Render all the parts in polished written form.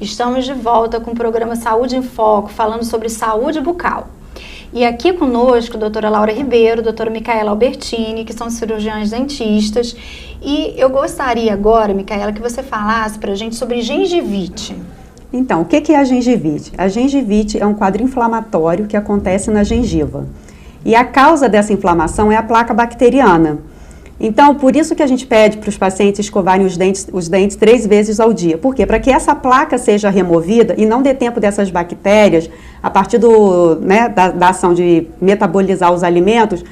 Estamos de volta com o programa Saúde em Foco, falando sobre saúde bucal. E aqui conosco a doutora Laura Ribeiro, a doutora Micaela Albertini, que são cirurgiãs dentistas. E eu gostaria agora, Micaela, que você falasse para a gente sobre gengivite. Então, o que é a gengivite? A gengivite é um quadro inflamatório que acontece na gengiva. E a causa dessa inflamação é a placa bacteriana. Então, por isso que a gente pede para os pacientes escovarem os dentes 3 vezes ao dia. Por quê? Para que essa placa seja removida e não dê tempo dessas bactérias, a partir da ação de metabolizar os alimentos,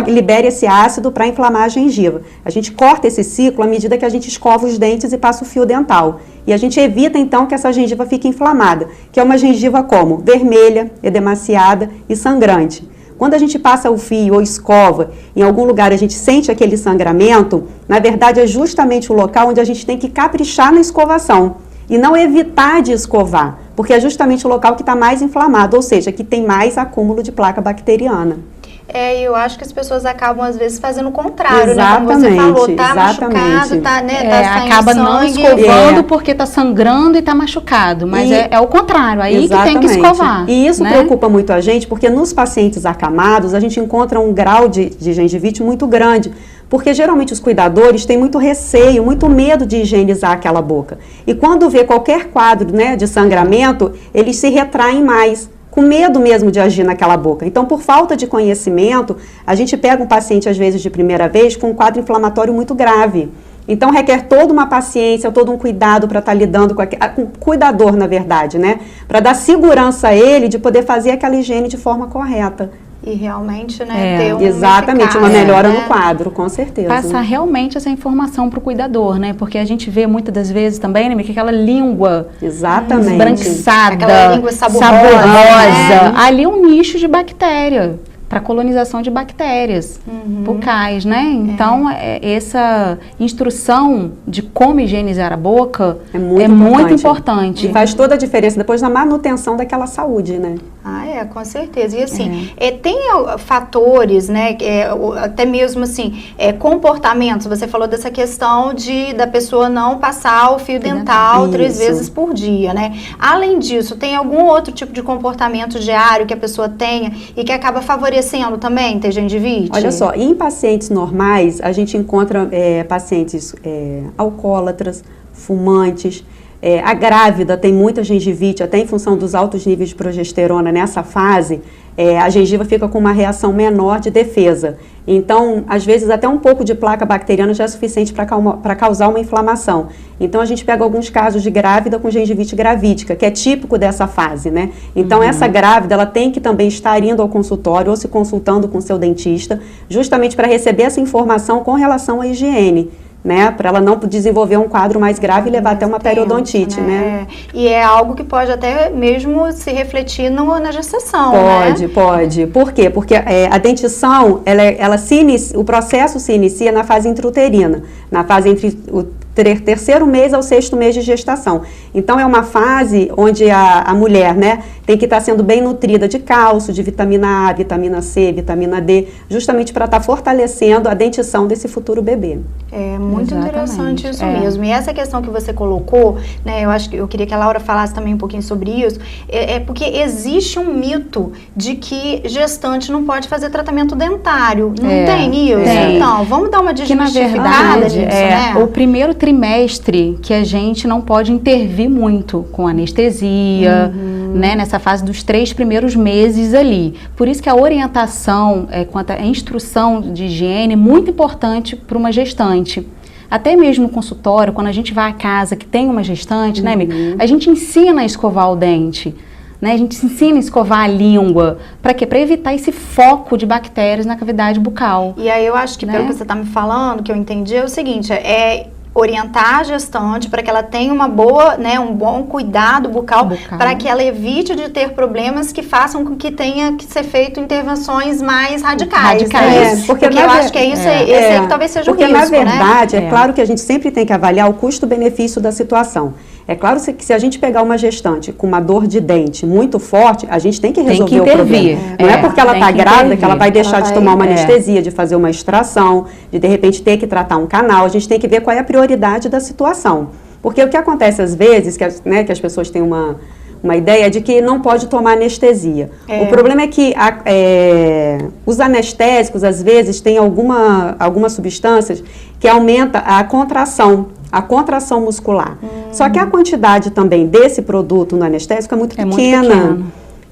libere esse ácido para inflamar a gengiva. A gente corta esse ciclo à medida que a gente escova os dentes e passa o fio dental. E a gente evita, então, que essa gengiva fique inflamada, que é uma gengiva como? Vermelha, edemaciada e sangrante. Quando a gente passa o fio ou escova, em algum lugar a gente sente aquele sangramento, na verdade é justamente o local onde a gente tem que caprichar na escovação e não evitar de escovar, porque é justamente o local que está mais inflamado, ou seja, que tem mais acúmulo de placa bacteriana. Eu acho que as pessoas acabam, às vezes, fazendo o contrário, exatamente, né? Como você falou, tá exatamente. machucado, tá saindo acaba sangue. não escovando porque tá sangrando e tá machucado, mas é o contrário, aí exatamente. Que tem que escovar. E isso preocupa muito a gente, porque nos pacientes acamados, a gente encontra um grau de gengivite muito grande, porque geralmente os cuidadores têm muito receio, muito medo de higienizar aquela boca. E quando vê qualquer quadro, de sangramento, eles se retraem mais, com medo mesmo de agir naquela boca. Então, por falta de conhecimento, a gente pega um paciente, às vezes, de primeira vez, com um quadro inflamatório muito grave. Então, requer toda uma paciência, todo um cuidado para estar lidando com o cuidador, na verdade, para dar segurança a ele de poder fazer aquela higiene de forma correta. E realmente, ter exatamente, uma melhora no quadro, com certeza. Passar realmente essa informação para o cuidador, porque a gente vê muitas das vezes também, que aquela língua esbranquiçada, aquela língua saborosa. Ali é um nicho de bactéria, para colonização de bactérias bucais, Então, essa instrução de como higienizar a boca é muito importante. E faz toda a diferença depois na manutenção daquela saúde, Com certeza. E assim, tem fatores, até mesmo assim, comportamentos, você falou dessa questão da pessoa não passar o fio dental 3 vezes por dia, Além disso, tem algum outro tipo de comportamento diário que a pessoa tenha e que acaba favorecendo também ter gengivite? Olha só, em pacientes normais, a gente encontra pacientes alcoólatras, fumantes. A grávida tem muita gengivite, até em função dos altos níveis de progesterona nessa fase, a gengiva fica com uma reação menor de defesa. Então, às vezes, até um pouco de placa bacteriana já é suficiente para causar uma inflamação. Então, a gente pega alguns casos de grávida com gengivite gravídica, que é típico dessa fase, Então, essa grávida, ela tem que também estar indo ao consultório ou se consultando com seu dentista, justamente para receber essa informação com relação à higiene. Para ela não desenvolver um quadro mais grave e levar até uma periodontite, E é algo que pode até mesmo se refletir na gestação, Pode. Por quê? Porque a dentição, o processo se inicia na fase intrauterina, na fase entre o terceiro mês ao 6º mês de gestação. Então, é uma fase onde a mulher, tem que estar sendo bem nutrida de cálcio, de vitamina A, vitamina C, vitamina D, justamente para estar fortalecendo a dentição desse futuro bebê. É muito interessante isso mesmo. E essa questão que você colocou, eu queria que a Laura falasse também um pouquinho sobre isso, porque existe um mito de que gestante não pode fazer tratamento dentário. Não tem isso? Então, vamos dar uma desmistificada disso, o primeiro trimestre que a gente não pode intervir muito com anestesia, nessa fase dos 3 primeiros meses ali. Por isso que a orientação quanto à instrução de higiene é muito importante para uma gestante. Até mesmo no consultório, quando a gente vai à casa que tem uma gestante, amiga? A gente ensina a escovar o dente. A gente ensina a escovar a língua. Para quê? Para evitar esse foco de bactérias na cavidade bucal. E aí eu acho que pelo que você está me falando, que eu entendi, é o seguinte, orientar a gestante para que ela tenha uma boa, um bom cuidado bucal. Para que ela evite de ter problemas que façam com que tenha que ser feito intervenções mais radicais. Porque eu acho que esse aí que talvez seja o risco, na verdade, é claro que a gente sempre tem que avaliar o custo-benefício da situação. É claro que se a gente pegar uma gestante com uma dor de dente muito forte, a gente tem que resolver o problema. Não é porque ela está grávida que ela vai deixar de tomar uma anestesia, de fazer uma extração, de repente ter que tratar um canal. A gente tem que ver qual é a prioridade da situação. Porque o que acontece às vezes, que as pessoas têm uma ideia de que não pode tomar anestesia. O problema é que os anestésicos, às vezes, têm algumas substâncias que aumenta a contração muscular. Só que a quantidade também desse produto no anestésico é muito pequena.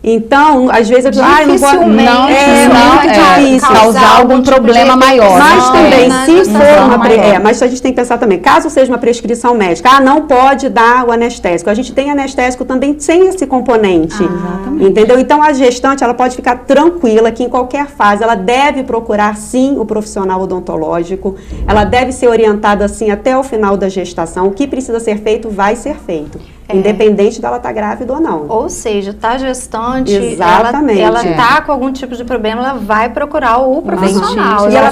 Então, às vezes eu digo, não vou... Não, é muito difícil. Causar algum problema maior. Mas também, se for uma... mas a gente tem que pensar também, caso seja uma prescrição médica, não pode dar o anestésico. A gente tem anestésico também sem esse componente. Entendeu? Então, a gestante, ela pode ficar tranquila que em qualquer fase, ela deve procurar, sim, o profissional odontológico. Ela deve ser orientada, assim, até o final da gestação. O que precisa ser feito, vai ser feito. Independente dela estar grávida ou não. Ou seja, está gestante, ela está com algum tipo de problema, ela vai procurar o profissional. E ela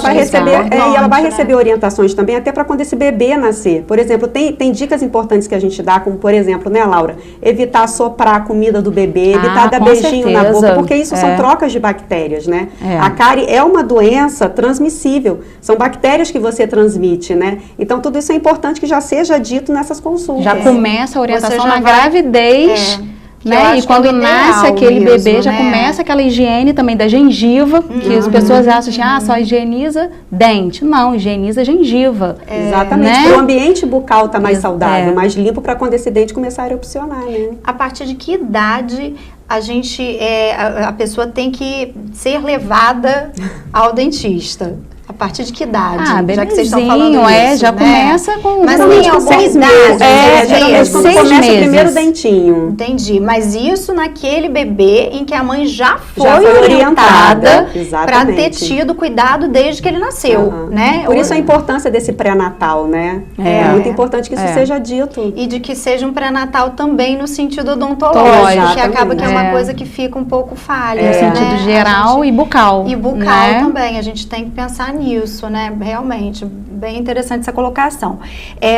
vai receber orientações também, até para quando esse bebê nascer. Por exemplo, tem dicas importantes que a gente dá, como por exemplo, né, Laura? Evitar soprar a comida do bebê, evitar dar beijinho na boca, porque isso são trocas de bactérias, né? A cárie é uma doença transmissível, são bactérias que você transmite, né? Então, tudo isso é importante que já seja dito nessas consultas. Já começa a orientação na gravidez, né? E quando nasce aquele bebê, já começa aquela higiene também da gengiva, que as pessoas acham que só higieniza dente. Não, higieniza gengiva. Exatamente, para o ambiente bucal estar mais saudável, mais limpo, para quando esse dente começar a erupcionar, né? A partir de que idade a pessoa tem que ser levada ao dentista? A partir de que idade? Já que vocês estão falando isso, já começa com... Mas tem alguma 6 idade? Geralmente quando começa o primeiro dentinho. Entendi. Mas isso naquele bebê em que a mãe já foi orientada para ter tido cuidado desde que ele nasceu, né? Por isso a importância desse pré-natal, né? É muito importante que isso seja dito. E de que seja um pré-natal também no sentido odontológico, que acaba que é uma coisa que fica um pouco falha. No sentido geral e bucal. E bucal também. A gente tem que pensar nisso, né? Realmente, bem interessante essa colocação.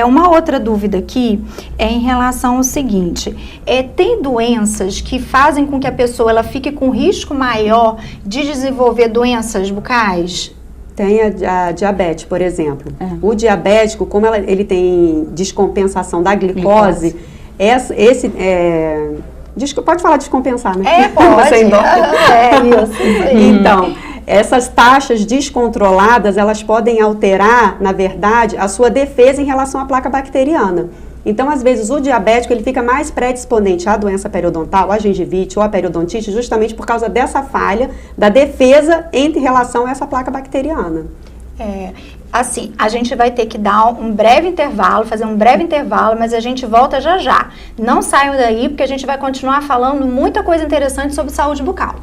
Uma outra dúvida aqui é em relação ao seguinte, tem doenças que fazem com que a pessoa ela fique com risco maior de desenvolver doenças bucais? Tem a diabetes, por exemplo. O diabético, como ele tem descompensação da glicose. Pode falar descompensar, né? Pode. Isso. Então, essas taxas descontroladas, elas podem alterar, na verdade, a sua defesa em relação à placa bacteriana. Então, às vezes, o diabético, ele fica mais predisponente à doença periodontal, à gengivite ou à periodontite, justamente por causa dessa falha da defesa em relação a essa placa bacteriana. Assim, a gente vai ter que dar um breve intervalo, fazer um breve intervalo, mas a gente volta já já. Não saiam daí, porque a gente vai continuar falando muita coisa interessante sobre saúde bucal.